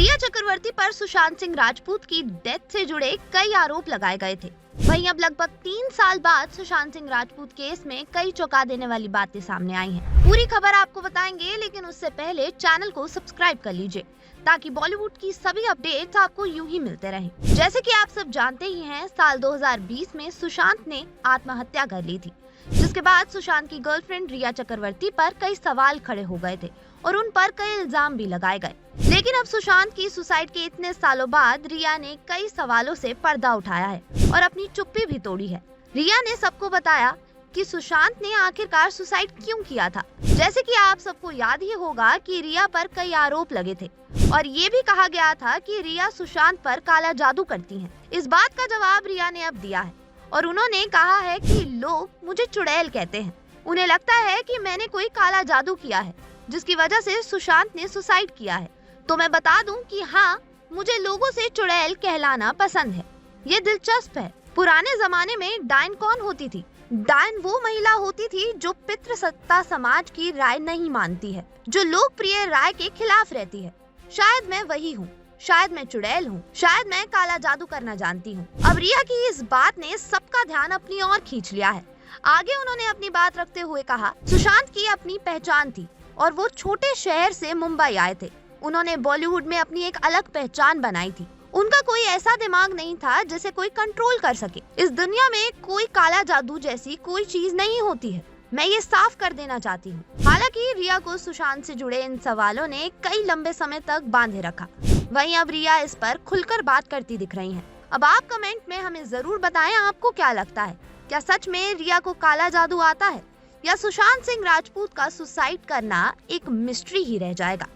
रिया चक्रवर्ती पर सुशांत सिंह राजपूत की डेथ से जुड़े कई आरोप लगाए गए थे। वहीं अब लगभग 3 साल बाद सुशांत सिंह राजपूत केस में कई चौंका देने वाली बातें सामने आई हैं। पूरी खबर आपको बताएंगे, लेकिन उससे पहले चैनल को सब्सक्राइब कर लीजिए ताकि बॉलीवुड की सभी अपडेट्स आपको यूं ही मिलते रहें। जैसे कि आप सब जानते ही हैं, साल 2020 में सुशांत ने आत्महत्या कर ली थी, जिसके बाद सुशांत की गर्लफ्रेंड रिया चक्रवर्ती पर कई सवाल खड़े हो गए थे और उन पर कई इल्जाम भी लगाए गए। लेकिन अब सुशांत की सुसाइड के इतने सालों बाद रिया ने कई सवालों से पर्दा उठाया है और अपनी चुप्पी भी तोड़ी है। रिया ने सबको बताया कि सुशांत ने आखिरकार सुसाइड क्यों किया था। जैसे कि आप सबको याद ही होगा कि रिया पर कई आरोप लगे थे और ये भी कहा गया था कि रिया सुशांत पर काला जादू करती हैं। इस बात का जवाब रिया ने अब दिया है और उन्होंने कहा है कि लोग मुझे चुड़ैल कहते हैं। उन्हें लगता है कि मैंने कोई काला जादू किया है जिसकी वजह से सुशांत ने सुसाइड किया है। तो मैं बता दूं कि हाँ, मुझे लोगों से चुड़ैल कहलाना पसंद है। ये दिलचस्प है। पुराने जमाने में डायन कौन होती थी? डायन वो महिला होती थी जो पितृसत्ता समाज की राय नहीं मानती है, जो लोकप्रिय राय के खिलाफ रहती है। शायद मैं वही हूँ, शायद मैं चुड़ैल हूँ, शायद मैं काला जादू करना जानती हूँ। अब रिया की इस बात ने सबका ध्यान अपनी ओर खींच लिया है। आगे उन्होंने अपनी बात रखते हुए कहा, सुशांत की अपनी पहचान थी और वो छोटे शहर से मुंबई आए थे। उन्होंने बॉलीवुड में अपनी एक अलग पहचान बनाई थी। उनका कोई ऐसा दिमाग नहीं था जिसे कोई कंट्रोल कर सके। इस दुनिया में कोई काला जादू जैसी कोई चीज नहीं होती है। मैं ये साफ कर देना चाहती हूँ। हालांकि रिया को सुशांत से जुड़े इन सवालों ने कई लंबे समय तक बांधे रखा। वहीं अब रिया इस पर खुलकर बात करती दिख रही हैं। अब आप कमेंट में हमें जरूर बताएं, आपको क्या लगता है? क्या सच में रिया को काला जादू आता है या सुशांत सिंह राजपूत का सुसाइड करना एक मिस्ट्री ही रह जाएगा?